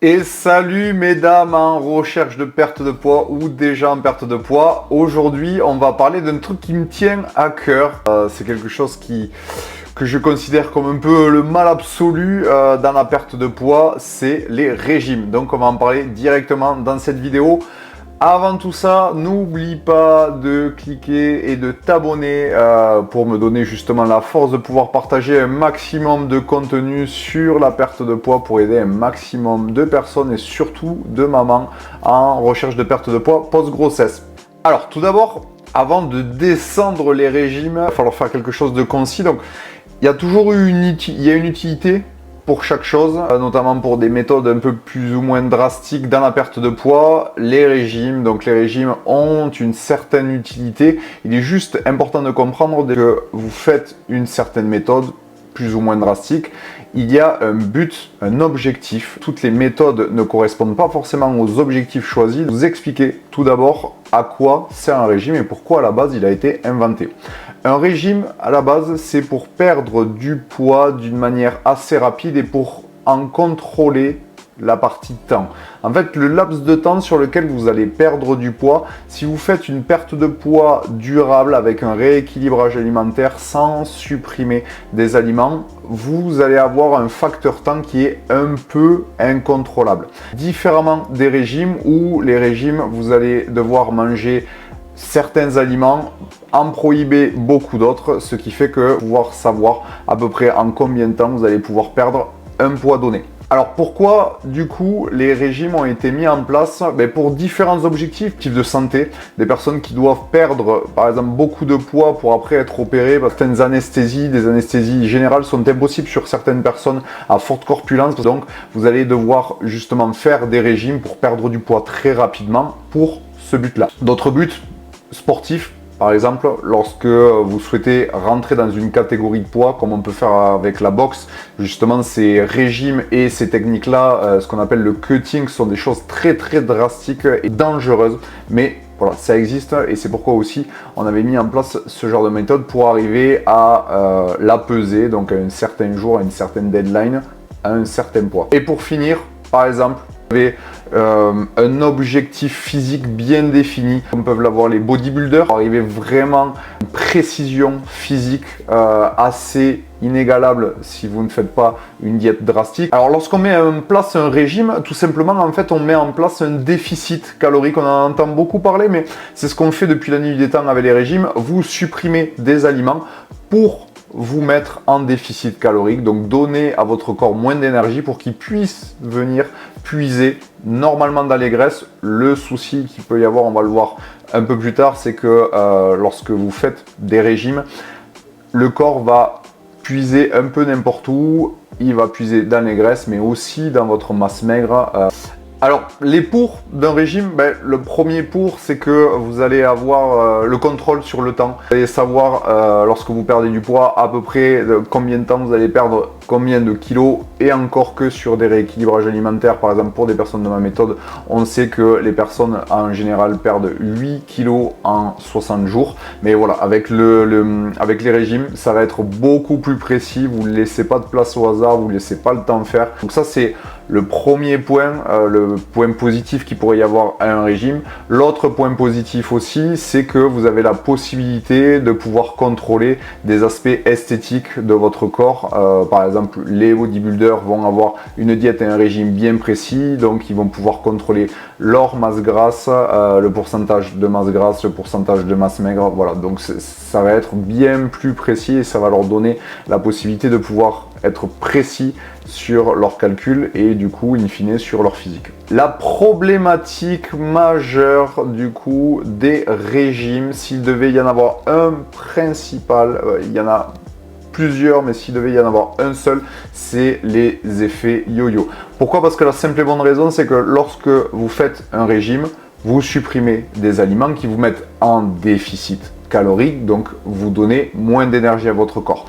Et salut mesdames en recherche de perte de poids ou déjà en perte de poids. Aujourd'hui, on va parler d'un truc qui me tient à cœur. C'est quelque chose que je considère comme un peu le mal absolu dans la perte de poids, c'est les régimes. Donc on va en parler directement dans cette vidéo. Avant tout ça, n'oublie pas de cliquer et de t'abonner pour me donner justement la force de pouvoir partager un maximum de contenu sur la perte de poids pour aider un maximum de personnes et surtout de mamans en recherche de perte de poids post-grossesse. Alors tout d'abord, avant de descendre les régimes, il va falloir faire quelque chose de concis. Donc il y a toujours une utilité pour chaque chose, notamment pour des méthodes un peu plus ou moins drastiques dans la perte de poids. Les régimes ont une certaine utilité. Il est juste important de comprendre que vous faites une certaine méthode plus ou moins drastique, il y a un but, un objectif. Toutes les méthodes ne correspondent pas forcément aux objectifs choisis. Vous expliquer tout d'abord à quoi sert un régime et pourquoi à la base il a été inventé. Un régime à la base c'est pour perdre du poids d'une manière assez rapide et pour en contrôler la partie temps. En fait, le laps de temps sur lequel vous allez perdre du poids, si vous faites une perte de poids durable avec un rééquilibrage alimentaire sans supprimer des aliments, vous allez avoir un facteur temps qui est un peu incontrôlable. Différemment des régimes où les régimes, vous allez devoir manger certains aliments, en prohiber beaucoup d'autres, ce qui fait que pouvoir savoir à peu près en combien de temps vous allez pouvoir perdre un poids donné. Alors pourquoi du coup les régimes ont été mis en place? Pour différents objectifs de santé, des personnes qui doivent perdre par exemple beaucoup de poids pour après être opérées, certaines anesthésies, des anesthésies générales sont impossibles sur certaines personnes à forte corpulence, donc vous allez devoir justement faire des régimes pour perdre du poids très rapidement pour ce but-là. D'autres buts sportifs, par exemple, lorsque vous souhaitez rentrer dans une catégorie de poids, comme on peut faire avec la boxe, justement ces régimes et ces techniques-là, ce qu'on appelle le cutting, sont des choses très drastiques et dangereuses, mais voilà, ça existe et c'est pourquoi aussi on avait mis en place ce genre de méthode pour arriver à la peser, donc à un certain jour, à une certaine deadline, à un certain poids. Et pour finir, par exemple, vous avez un objectif physique bien défini, comme peuvent l'avoir les bodybuilders, arriver vraiment à une précision physique assez inégalable si vous ne faites pas une diète drastique. Alors lorsqu'on met en place un régime, tout simplement en fait on met en place un déficit calorique. On en entend beaucoup parler, mais c'est ce qu'on fait depuis la nuit des temps avec les régimes. Vous supprimez des aliments pour vous mettre en déficit calorique, donc donner à votre corps moins d'énergie pour qu'il puisse venir puiser normalement dans les graisses. Le souci qu'il peut y avoir, on va le voir un peu plus tard, c'est que lorsque vous faites des régimes, le corps va puiser un peu n'importe où, il va puiser dans les graisses mais aussi dans votre masse maigre. Alors, les pour d'un régime, le premier pour, c'est que vous allez avoir le contrôle sur le temps. Vous allez savoir, lorsque vous perdez du poids, à peu près combien de temps vous allez perdre, combien de kilos, et encore que sur des rééquilibrages alimentaires, par exemple pour des personnes de ma méthode, on sait que les personnes en général perdent 8 kilos en 60 jours. Mais voilà, avec les régimes, ça va être beaucoup plus précis, vous ne laissez pas de place au hasard, vous ne laissez pas le temps de faire. Donc ça, c'est le premier point, le point positif qu'il pourrait y avoir à un régime. L'autre point positif aussi, c'est que vous avez la possibilité de pouvoir contrôler des aspects esthétiques de votre corps. Par exemple, les bodybuilders vont avoir une diète et un régime bien précis, donc ils vont pouvoir contrôler leur masse grasse, le pourcentage de masse grasse, le pourcentage de masse maigre. Voilà, donc ça va être bien plus précis et ça va leur donner la possibilité de pouvoir être précis sur leurs calculs et du coup in fine sur leur physique. La problématique majeure du coup des régimes, s'il devait y en avoir un principal, il y en a plusieurs, mais s'il devait y en avoir un seul, c'est les effets yo-yo. Pourquoi? Parce que la simple et bonne raison, c'est que lorsque vous faites un régime, vous supprimez des aliments qui vous mettent en déficit calorique, donc vous donnez moins d'énergie à votre corps.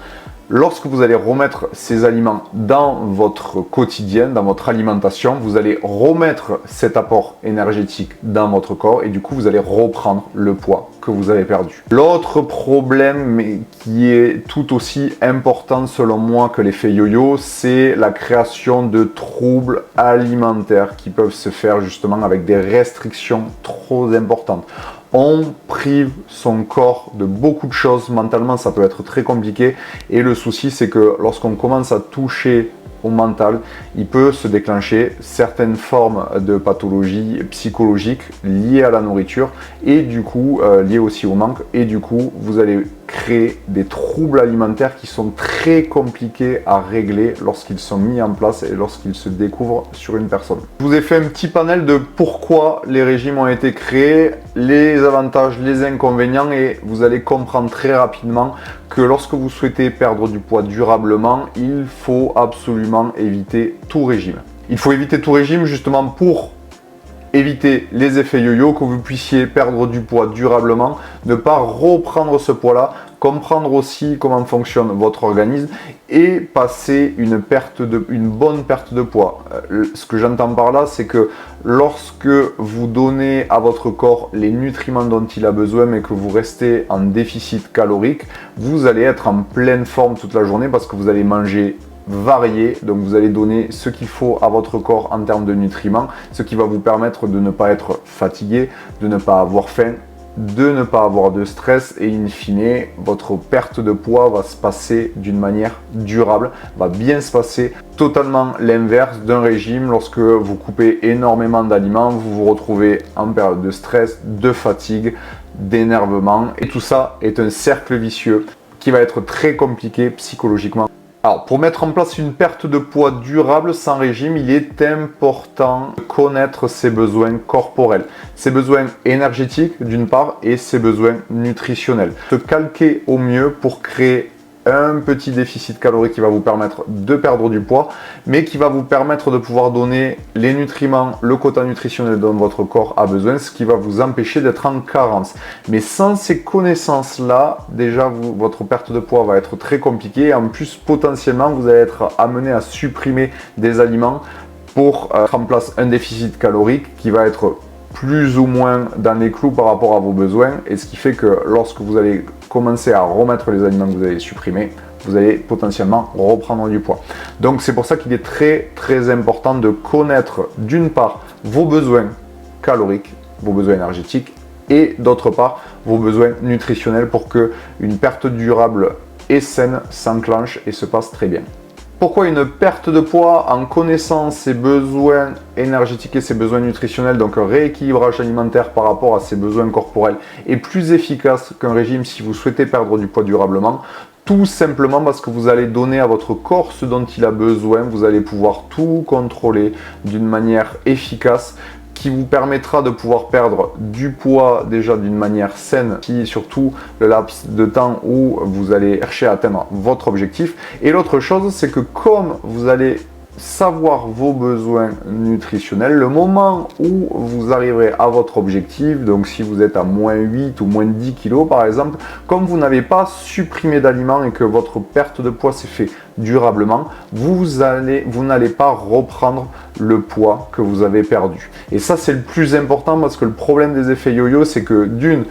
Lorsque vous allez remettre ces aliments dans votre quotidien, dans votre alimentation, vous allez remettre cet apport énergétique dans votre corps et du coup, vous allez reprendre le poids que vous avez perdu. L'autre problème, mais qui est tout aussi important selon moi que l'effet yo-yo, c'est la création de troubles alimentaires qui peuvent se faire justement avec des restrictions trop importantes. On prive son corps de beaucoup de choses. Mentalement, ça peut être très compliqué. Et le souci, c'est que lorsqu'on commence à toucher au mental, il peut se déclencher certaines formes de pathologies psychologiques liées à la nourriture et du coup liées aussi au manque. Et du coup, vous allez créer des troubles alimentaires qui sont très compliqués à régler lorsqu'ils sont mis en place et lorsqu'ils se découvrent sur une personne. Je vous ai fait un petit panel de pourquoi les régimes ont été créés, les avantages, les inconvénients et vous allez comprendre très rapidement que lorsque vous souhaitez perdre du poids durablement, il faut absolument éviter tout régime. Il faut éviter tout régime justement pour éviter les effets yo-yo, que vous puissiez perdre du poids durablement, ne pas reprendre ce poids-là, comprendre aussi comment fonctionne votre organisme et passer une bonne perte de poids. Ce que j'entends par là, c'est que lorsque vous donnez à votre corps les nutriments dont il a besoin mais que vous restez en déficit calorique, vous allez être en pleine forme toute la journée parce que vous allez manger varié, donc vous allez donner ce qu'il faut à votre corps en termes de nutriments, ce qui va vous permettre de ne pas être fatigué, de ne pas avoir faim, de ne pas avoir de stress et in fine, votre perte de poids va se passer d'une manière durable, va bien se passer. Totalement l'inverse d'un régime, lorsque vous coupez énormément d'aliments, vous vous retrouvez en période de stress, de fatigue, d'énervement et tout ça est un cercle vicieux qui va être très compliqué psychologiquement. Alors, pour mettre en place une perte de poids durable sans régime, il est important de connaître ses besoins corporels, ses besoins énergétiques d'une part et ses besoins nutritionnels. Se calquer au mieux pour créer un petit déficit calorique qui va vous permettre de perdre du poids, mais qui va vous permettre de pouvoir donner les nutriments, le quota nutritionnel dont votre corps a besoin, ce qui va vous empêcher d'être en carence. Mais sans ces connaissances-là, déjà votre perte de poids va être très compliquée. En plus, potentiellement, vous allez être amené à supprimer des aliments pour mettre en place un déficit calorique qui va être plus ou moins dans les clous par rapport à vos besoins, et ce qui fait que lorsque vous allez commencer à remettre les aliments que vous avez supprimés, vous allez potentiellement reprendre du poids. Donc c'est pour ça qu'il est très important de connaître d'une part vos besoins caloriques, vos besoins énergétiques et d'autre part vos besoins nutritionnels pour que une perte durable et saine s'enclenche et se passe très bien. Pourquoi une perte de poids en connaissant ses besoins énergétiques et ses besoins nutritionnels, donc un rééquilibrage alimentaire par rapport à ses besoins corporels, est plus efficace qu'un régime si vous souhaitez perdre du poids durablement? Tout simplement parce que vous allez donner à votre corps ce dont il a besoin, vous allez pouvoir tout contrôler d'une manière efficace, qui vous permettra de pouvoir perdre du poids déjà d'une manière saine, qui est surtout le laps de temps où vous allez chercher à atteindre votre objectif. Et l'autre chose, c'est que comme vous allez savoir vos besoins nutritionnels, le moment où vous arriverez à votre objectif, donc si vous êtes à moins 8 ou moins 10 kg par exemple, comme vous n'avez pas supprimé d'aliments et que votre perte de poids s'est fait durablement, vous n'allez pas reprendre le poids que vous avez perdu. Et ça, c'est le plus important parce que le problème des effets yo-yo, c'est que d'une,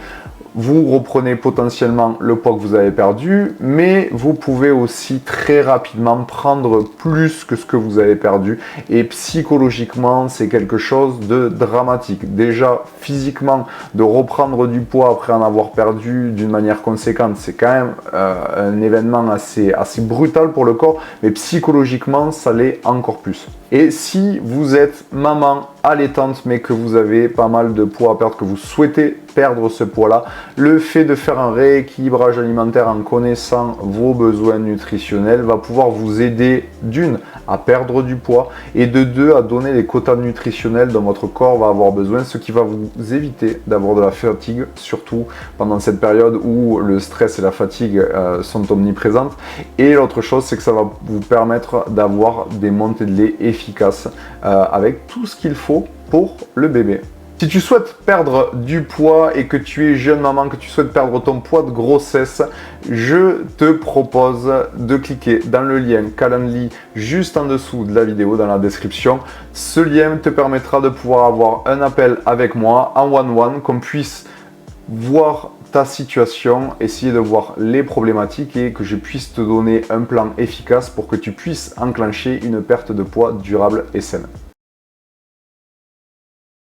vous reprenez potentiellement le poids que vous avez perdu, mais vous pouvez aussi très rapidement prendre plus que ce que vous avez perdu. Et psychologiquement, c'est quelque chose de dramatique. Déjà, physiquement, de reprendre du poids après en avoir perdu d'une manière conséquente, c'est quand même un événement assez brutal pour le corps, mais psychologiquement, ça l'est encore plus. Et si vous êtes maman allaitante mais que vous avez pas mal de poids à perdre, que vous souhaitez perdre ce poids-là, le fait de faire un rééquilibrage alimentaire en connaissant vos besoins nutritionnels va pouvoir vous aider d'une à perdre du poids et de deux à donner les quotas nutritionnels dont votre corps va avoir besoin, ce qui va vous éviter d'avoir de la fatigue, surtout pendant cette période où le stress et la fatigue sont omniprésentes. Et l'autre chose, c'est que ça va vous permettre d'avoir des montées de lait efficaces avec tout ce qu'il faut pour le bébé. Si tu souhaites perdre du poids et que tu es jeune maman, que tu souhaites perdre ton poids de grossesse, je te propose de cliquer dans le lien Calendly juste en dessous de la vidéo, dans la description. Ce lien te permettra de pouvoir avoir un appel avec moi en one-one, qu'on puisse voir ta situation, essayer de voir les problématiques et que je puisse te donner un plan efficace pour que tu puisses enclencher une perte de poids durable et saine.